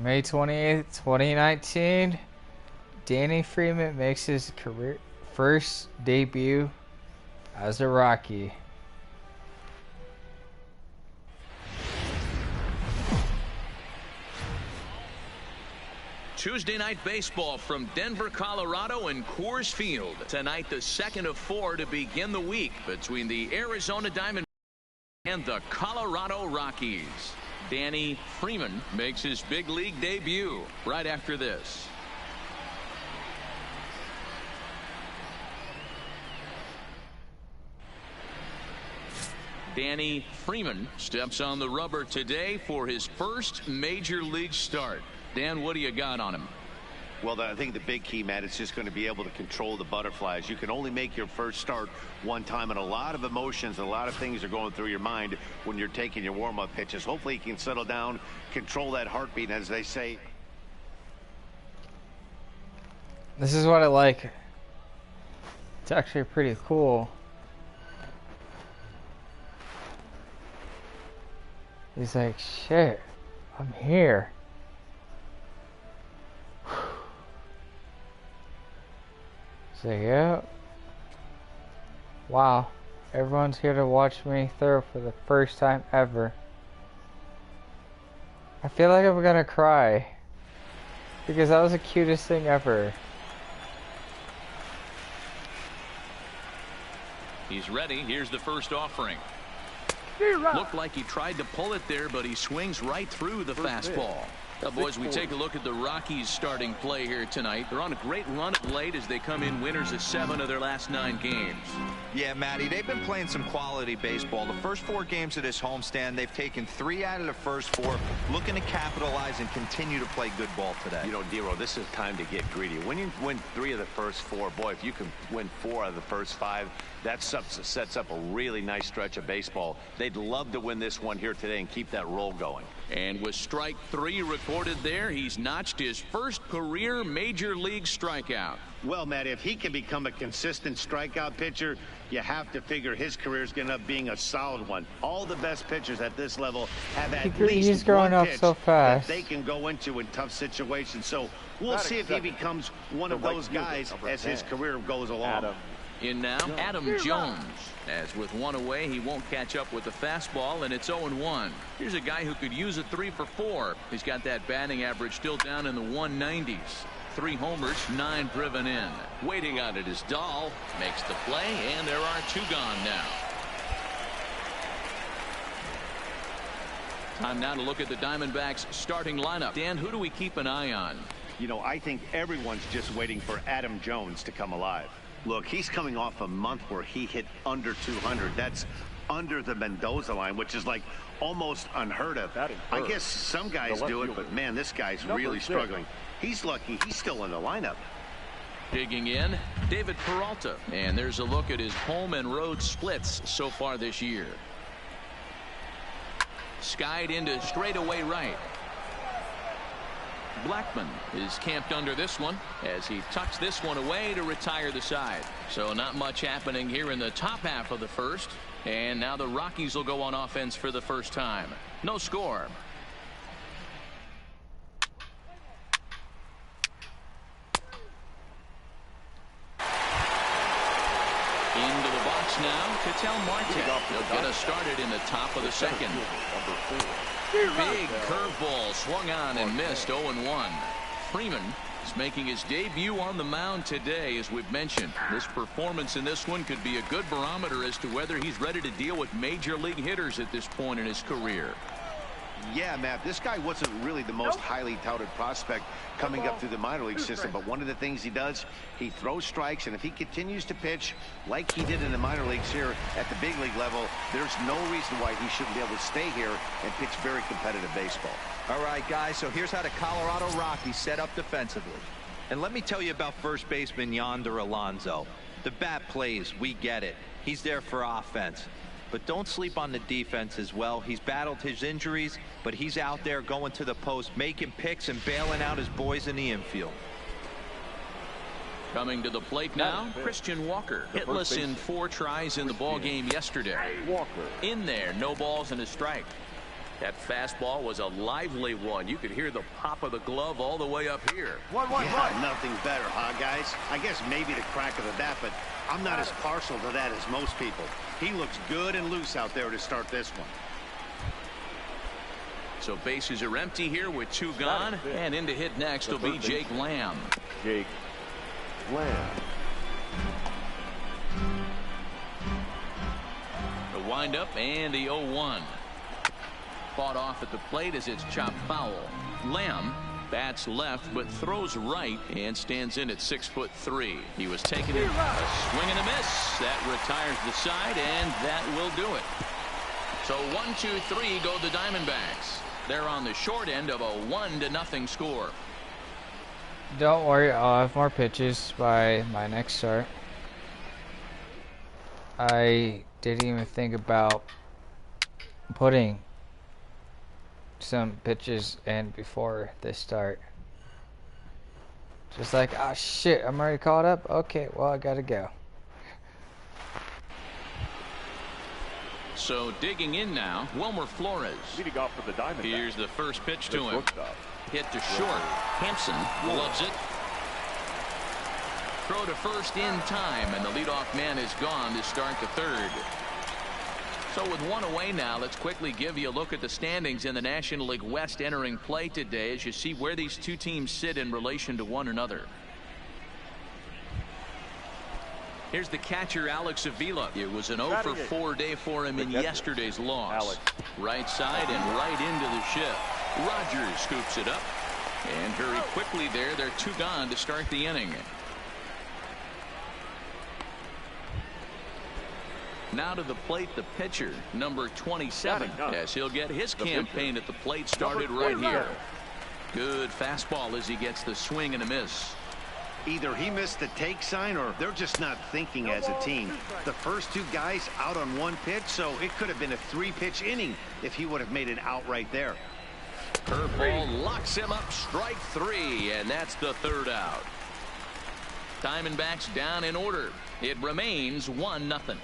May 28th, 2019, Danny Freeman makes his career first debut as a Rocky. Tuesday night baseball from Denver, Colorado and Coors Field. Tonight, the second of 4 to begin the week between the Arizona Diamondbacks and the Colorado Rockies. Danny Freeman makes his big league debut right after this. Danny Freeman steps on the rubber today for his first major league start. Dan, what do you got on him? Well, I think the big key, Matt, is just going to be able to control the butterflies. You can only make your first start one time, and a lot of emotions, a lot of things are going through your mind when you're taking your warm-up pitches. Hopefully he can settle down, control that heartbeat, as they say. This is what I like. It's actually pretty cool. He's like, shit, I'm here. So yeah, wow, everyone's here to watch me throw for the first time ever. I feel like I'm gonna cry because that was the cutest thing ever. He's ready. Here's the first offering. Looked like he tried to pull it there, but he swings right through the fastball. Now, boys, we take a look at the Rockies starting play here tonight. They're on a great run of late as they come in winners of 7 of their last 9 games. Yeah, Matty, they've been playing some quality baseball. The first 4 games of this homestand, they've taken 3 out of the first 4, looking to capitalize and continue to play good ball today. You know, Dero, this is time to get greedy. When you win 3 of the first 4, boy, if you can win 4 out of the first 5, that sets up a really nice stretch of baseball. They'd love to win this one here today and keep that roll going. And with strike 3 recorded there, he's notched his first career major league strikeout. Well, Matt, if he can become a consistent strikeout pitcher, you have to figure his career is going to end up being a solid one. All the best pitchers at this level have at least he's growing up so fast. that they can go into in tough situations. So we'll see if he becomes one of those guys as his career goes along. In now, Adam Jones. As with 1 away, he won't catch up with the fastball, and it's 0-1. Here's a guy who could use a 3 for 4. He's got that batting average still down in the 190s. 3 homers, 9 driven in. Waiting on it is Dahl. Makes the play, and there are 2 gone now. Time now to look at the Diamondbacks starting lineup. Dan, who do we keep an eye on? You know, I think everyone's just waiting for Adam Jones to come alive. Look, he's coming off a month where he hit under 200. That's under the Mendoza line, which is like almost unheard of. I guess some guys do it, but man, this guy's really struggling. He's lucky he's still in the lineup. Digging in, David Peralta. And there's a look at his home and road splits so far this year. Skied into straightaway right. Blackman is camped under this one as he tucks this one away to retire the side. So not much happening here in the top half of the first. And now the Rockies will go on offense for the first time. No score. Into the box now, Ketel Marte. He'll get us started in the top of the second. Big curveball swung on and missed. 0-1. Freeman is making his debut on the mound today. As we've mentioned, this performance in this one could be a good barometer as to whether he's ready to deal with major league hitters at this point in his career. Yeah, Matt, this guy wasn't really the most highly touted prospect coming up through the minor league system, but one of the things he does, he throws strikes, and if he continues to pitch like he did in the minor leagues here at the big league level, there's no reason why he shouldn't be able to stay here and pitch very competitive baseball. All right, guys, so here's how the Colorado Rockies set up defensively. And let me tell you about first baseman Yonder Alonso. The bat plays, we get it. He's there for offense. But don't sleep on the defense as well. He's battled his injuries, but he's out there going to the post, making picks and bailing out his boys in the infield. Coming to the plate now, Christian Walker. Hitless in 4 tries in the ball game yesterday. In there, no balls and a strike. That fastball was a lively one. You could hear the pop of the glove all the way up here. Yeah, nothing better, huh, guys? I guess maybe the crack of the bat, but I'm not as partial to that as most people. He looks good and loose out there to start this one. So bases are empty here with 2 gone, and in to hit next will be Jake Lamb. Jake Lamb. The windup and the 0-1. Fought off at the plate as it's chopped foul. Lamb bats left but throws right and stands in at 6'3". He was taking it. A swing and a miss. That retires the side, and that will do it. So 1-2-3 go the Diamondbacks. They're on the short end of a 1-0 score. Don't worry, I'll have more pitches by my next start. I didn't even think about putting some pitches in before this start. Just like, oh shit, I'm already caught up. Okay, well, I gotta go. So digging in now, Wilmer Flores. Leading off for the Diamondbacks. Here's the first pitch to him. Shortstop. Hit to short. Hampson loves it. Throw to first in time, and the leadoff man is gone to start the third. So with 1 away now, let's quickly give you a look at the standings in the National League West entering play today as you see where these 2 teams sit in relation to one another. Here's the catcher, Alex Avila. It was an 0-for-4 day for him in yesterday's loss. Right side and right into the shift. Rogers scoops it up. And very quickly there, they're 2 gone to start the inning. Now to the plate, the pitcher, number 27, as he'll get his campaign at the plate started right here. Good fastball as he gets the swing and a miss. Either he missed the take sign or they're just not thinking as a team. The first 2 guys out on 1 pitch, so it could have been a 3-pitch inning if he would have made it out right there. Curveball locks him up, strike 3, and that's the 3rd out. Diamondbacks down in order. It remains 1-0.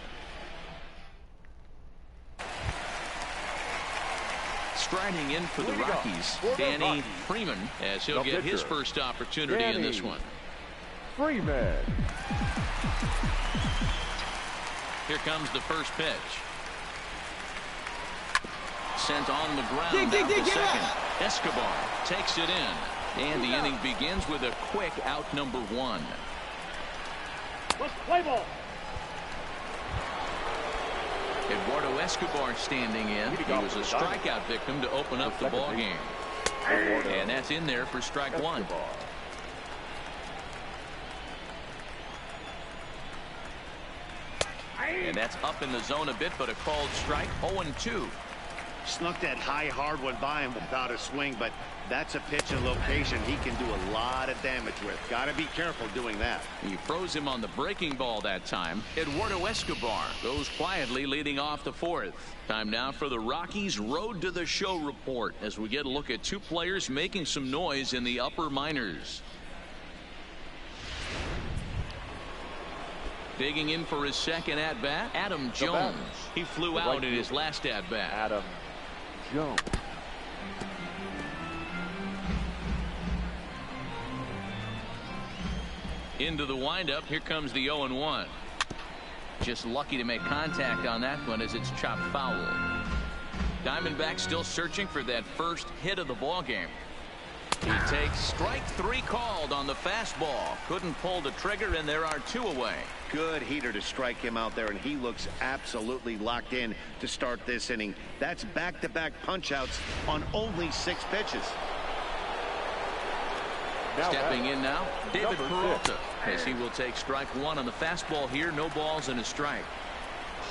Striding in for the Rockies, Danny Freeman, as he'll get his first opportunity in this one. Freeman. Here comes the first pitch. Sent on the ground out to second. Escobar takes it in, and the inning begins with a quick out number 1. Play ball. Eduardo Escobar standing in. He was a strikeout victim to open up the ball game. And that's in there for strike 1. And that's up in the zone a bit, but a called strike. 0-2. Snuck that high hard one by him without a swing, but that's a pitch and location he can do a lot of damage with. Got to be careful doing that. He froze him on the breaking ball that time. Eduardo Escobar goes quietly leading off the 4th. Time now for the Rockies Road to the Show report as we get a look at 2 players making some noise in the upper minors. Digging in for his second at-bat, Adam Jones. He flew out in his last at-bat. Adam Jones. Into the windup. Here comes the 0-1. Just lucky to make contact on that one as it's chopped foul. Diamondbacks still searching for that first hit of the ball game. He takes strike 3 called on the fastball. Couldn't pull the trigger, and there are 2 away. Good heater to strike him out there, and he looks absolutely locked in to start this inning. That's back-to-back punch-outs on only 6 pitches. Stepping in now, David Peralta, as he will take strike 1 on the fastball here. No balls and a strike.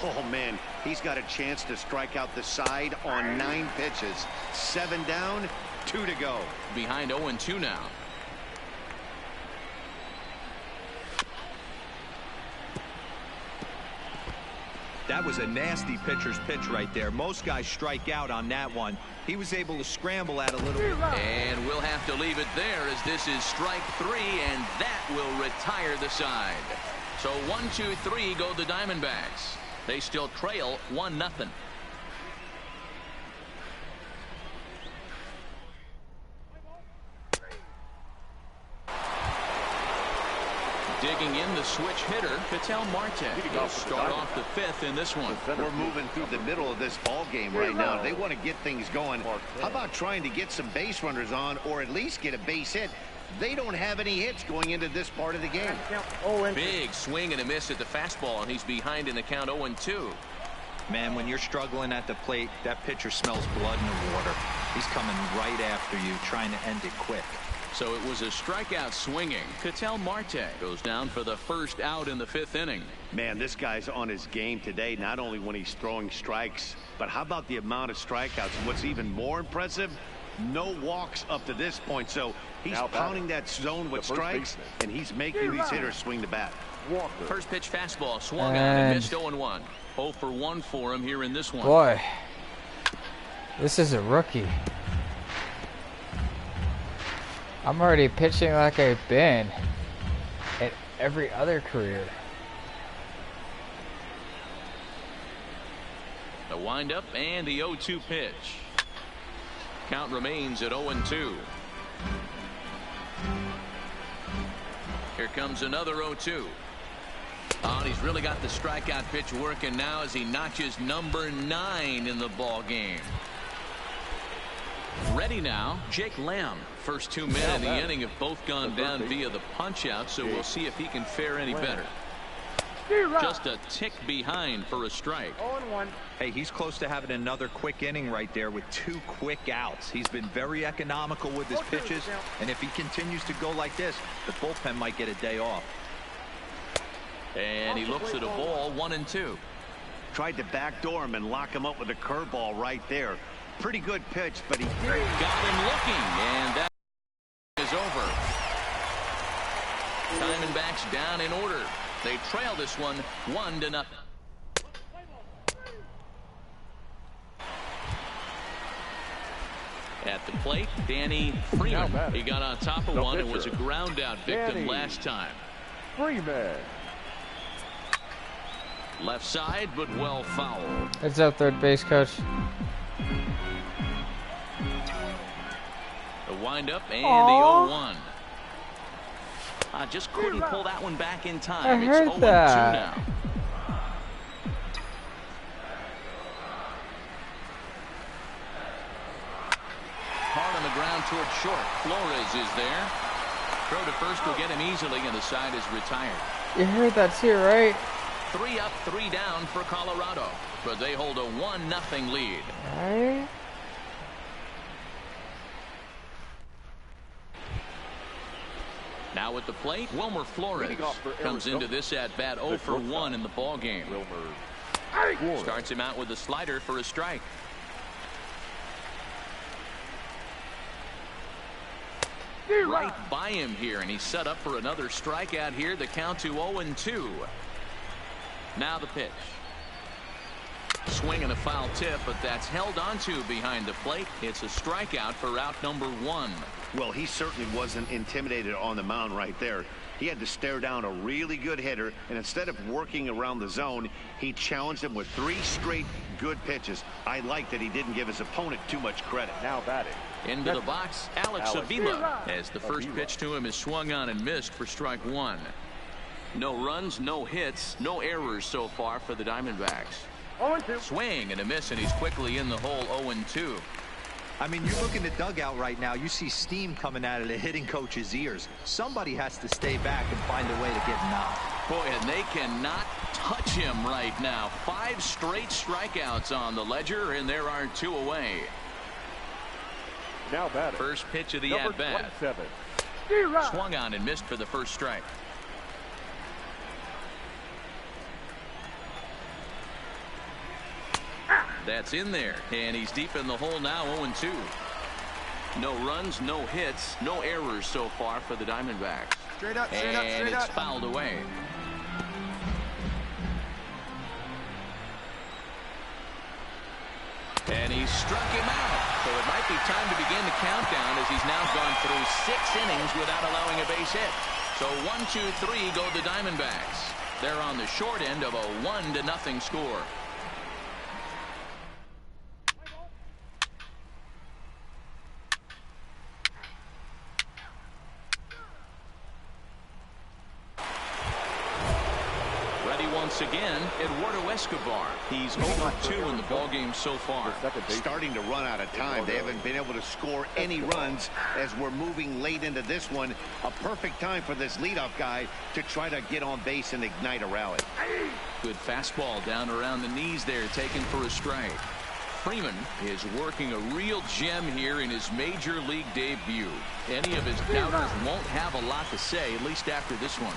Oh, man, he's got a chance to strike out the side on 9 pitches. 7 down, 2 to go. Behind 0-2 now. That was a nasty pitcher's pitch right there. Most guys strike out on that one. He was able to scramble at a little bit. And we'll have to leave it there as this is strike 3, and that will retire the side. So 1-2-3 go the Diamondbacks. They still trail 1-0. Digging in the switch hitter, Ketel Marte. He'll start off the fifth in this one. We're moving through the middle of this ball game right now. They want to get things going. How about trying to get some base runners on, or at least get a base hit? They don't have any hits going into this part of the game. Big swing and a miss at the fastball, and he's behind in the count 0-2. Man, when you're struggling at the plate, that pitcher smells blood in the water. He's coming right after you, trying to end it quick. So it was a strikeout swinging. Ketel Marte goes down for the first out in the fifth inning. Man, this guy's on his game today, not only when he's throwing strikes, but how about the amount of strikeouts? And what's even more impressive, no walks up to this point. So he's pounding that zone with strikes, and he's making these hitters swing the bat. First pitch fastball swung on and missed 0-1. 0 for 1 for him here in this one. Boy, this is a rookie. I'm already pitching like I've been at every other career. The windup and the 0-2 pitch. Count remains at 0-2. Here comes another 0-2. Oh, and he's really got the strikeout pitch working now as he notches number 9 in the ball game. Ready now, Jake Lamb. First 2 men in the inning have both gone down via the punch out, so we'll see if he can fare any better. Just a tick behind for a strike. Hey, he's close to having another quick inning right there with 2 quick outs. He's been very economical with his pitches, and if he continues to go like this, the bullpen might get a day off. And he looks at a ball, 1-2. Tried to backdoor him and lock him up with a curveball right there. Pretty good pitch, but he got him looking, and that is over. Diamondbacks down in order. They trail this one 1-0. At the plate, Danny Freeman. He got on top of one and was a ground out victim last time. Freeman. Left side, but well fouled. Heads up, third base coach. The windup and the 0-1. Just couldn't pull that one back in time. I heard it's 0-2 that. now. Hard on the ground toward short. Flores is there. Throw to first will get him easily, and the side is retired. You heard that too, right? 3 up, 3 down for Colorado, but they hold a 1-0 lead. Right? Now at the plate, Wilmer Flores comes into this at bat 0 for 1 in the ball game. Starts him out with a slider for a strike. Right by him here, and he's set up for another strikeout here. The count to 0-2. Now the pitch. Swing and a foul tip, but that's held onto behind the plate. It's a strikeout for out number 1. Well, he certainly wasn't intimidated on the mound right there. He had to stare down a really good hitter, and instead of working around the zone, he challenged him with 3 straight good pitches. I like that he didn't give his opponent too much credit. Now batting. Into the box, Alex Avila, as the first pitch to him is swung on and missed for strike 1. No runs, no hits, no errors so far for the Diamondbacks. 0-2. Swing and a miss, and he's quickly in the hole. 0-2. I mean, you look in the dugout right now, you see steam coming out of the hitting coach's ears. Somebody has to stay back and find a way to get knocked. Boy, and they cannot touch him right now. 5 straight strikeouts on the ledger, and there are 2 away. Now batting. First pitch of the Number at-bat. 27. Swung on and missed for the first strike. That's in there, and he's deep in the hole now. 0-2. No runs, no hits, no errors so far for the Diamondbacks. And it's fouled away. And he struck him out. So it might be time to begin the countdown, as he's now gone through 6 innings without allowing a base hit. So 1, 2, 3 go the Diamondbacks. They're on the short end of a 1-0 score. Eduardo Escobar. He's over 2 in the ballgame so far. Starting to run out of time. They haven't been able to score any runs as we're moving late into this one. A perfect time for this leadoff guy to try to get on base and ignite a rally. Good fastball down around the knees there, taken for a strike. Freeman is working a real gem here in his major league debut. Any of his doubters won't have a lot to say, at least after this one.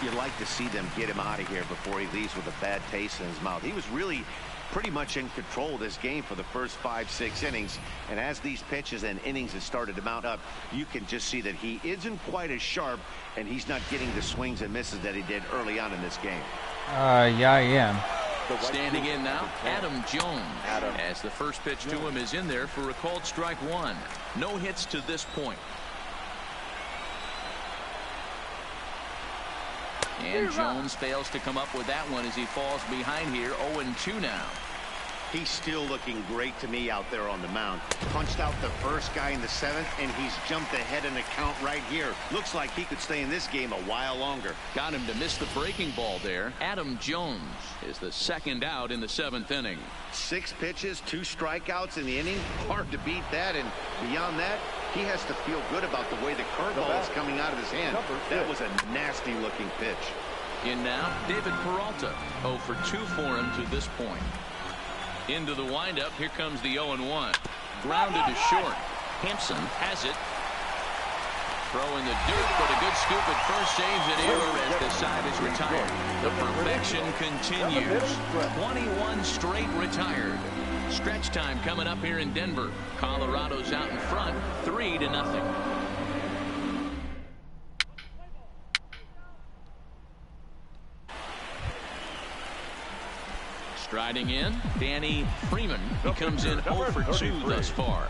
You'd like to see them get him out of here before he leaves with a bad taste in his mouth. He was really pretty much in control of this game for the first 5-6 innings. And as these pitches and innings have started to mount up, you can just see that he isn't quite as sharp, and he's not getting the swings and misses that he did early on in this game. Yeah, I am. Standing in now, Adam Jones. As the first pitch to him is in there for a called strike 1. No hits to this point. And Jones fails to come up with that one as he falls behind here. 0-2 now. He's still looking great to me out there on the mound. Punched out the first guy in the 7th, and he's jumped ahead in the count right here. Looks like he could stay in this game a while longer. Got him to miss the breaking ball there. Adam Jones is the second out in the 7th inning. 6 pitches, 2 strikeouts in the inning. Hard to beat that, and beyond that, he has to feel good about the way the curveball is coming out of his hand. That was a nasty looking pitch. In now, David Peralta. 0 for 2 for him to this point. Into the windup. Here comes the 0-1. Grounded to short. Hampson has it. Throwing the dirt, but a good scoop at first saves it here as the side is retired. The perfection continues. 21 straight retired. Stretch time coming up here in Denver. Colorado's out in front, 3-0. Striding in, Danny Freeman. He comes in 0 for 2 thus far.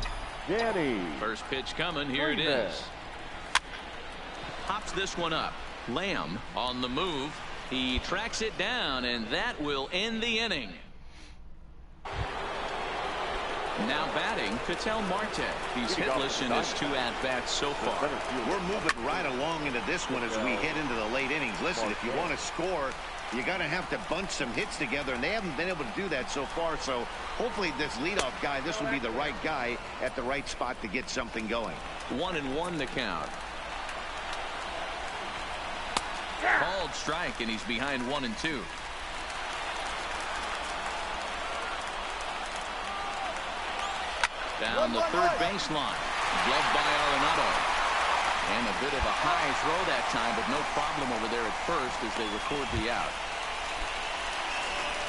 Danny. First pitch coming. Here it is. Pops this one up. Lamb on the move. He tracks it down, and that will end the inning. Now batting, Ketel Marte. He's hitless in his 2 at-bats so far. We're moving right along into this one as we head into the late innings. Listen, if you want to score, you got to have to bunch some hits together, and they haven't been able to do that so far. So hopefully this leadoff guy, this will be the right guy at the right spot to get something going. 1-1 the count. Called strike, and he's behind 1-2. Down the third baseline. Gloved by Arenado. And a bit of a high throw that time, but no problem over there at first as they record the out.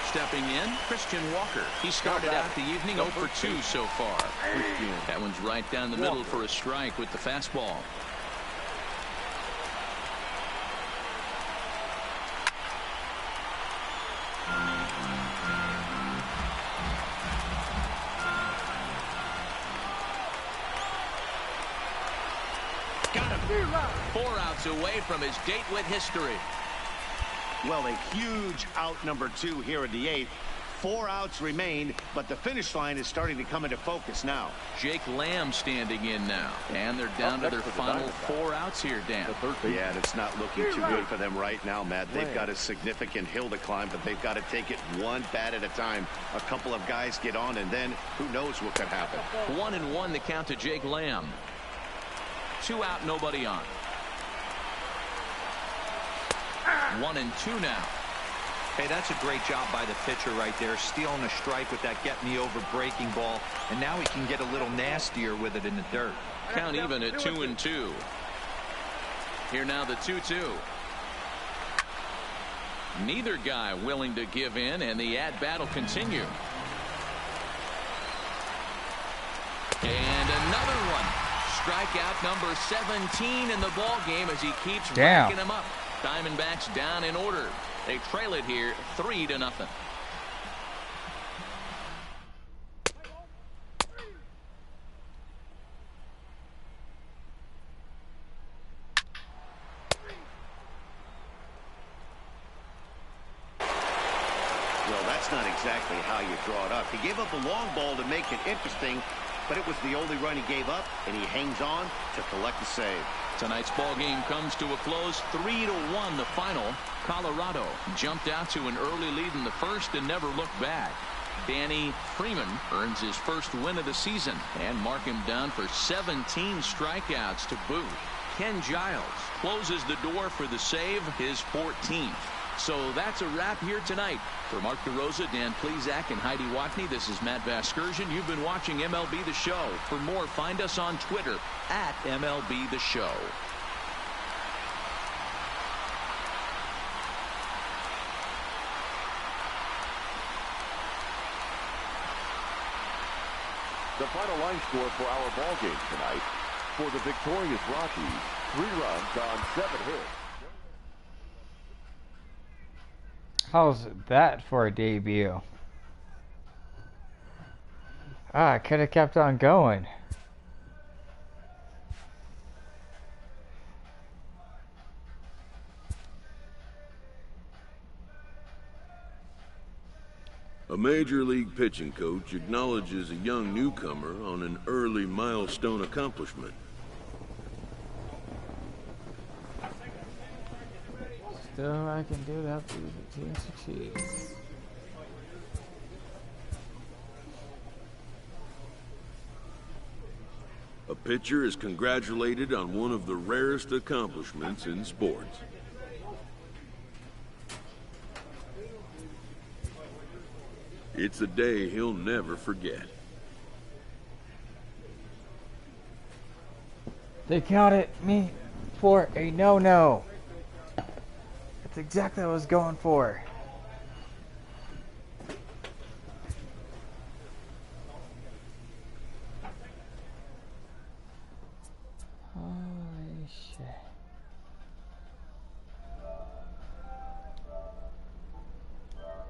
Stepping in, Christian Walker. He started out the evening 0 for 2 so far. That one's right down the middle for a strike with the fastball. Got him. 4 outs away from his date with history. Well, a huge out number 2 here in the 8th. 4 outs remain, but the finish line is starting to come into focus now. Jake Lamb standing in now, and they're down to their final 4 outs here, Dan. Yeah, and it's not looking too good for them right now, Matt. They've got a significant hill to climb, but they've got to take it one bat at a time. A couple of guys get on, and then who knows what could happen. 1-1 the count to Jake Lamb. 2 out, nobody on. 1-2 now. Hey, that's a great job by the pitcher right there, stealing a strike with that get-me-over breaking ball, and now he can get a little nastier with it in the dirt. Count even at 2-2. Here now the 2-2. Neither guy willing to give in, and the at-bat will continue. And another one. Strikeout number 17 in the ball game as he keeps racking them up. Diamondbacks down in order. They trail it here 3-0. Well, that's not exactly how you draw it up. He gave up a long ball to make it interesting, but it was the only run he gave up, and he hangs on to collect the save. Tonight's ball game comes to a close, 3-1 the final. Colorado jumped out to an early lead in the first and never looked back. Danny Freeman earns his first win of the season and mark him down for 17 strikeouts to boot. Ken Giles closes the door for the save, his 14th. So that's a wrap here tonight. For Mark DeRosa, Dan Plezak, and Heidi Watney, this is Matt Vasgersian. You've been watching MLB The Show. For more, find us on Twitter at MLB The Show. The final line score for our ball game tonight. For the victorious Rockies, 3 runs on 7 hits. How's that for a debut? I could have kept on going. A major league pitching coach acknowledges a young newcomer on an early milestone accomplishment. Still, I can do that for the team succeeds. A pitcher is congratulated on one of the rarest accomplishments in sports. It's a day he'll never forget. They counted me for a no-no. That's exactly what I was going for.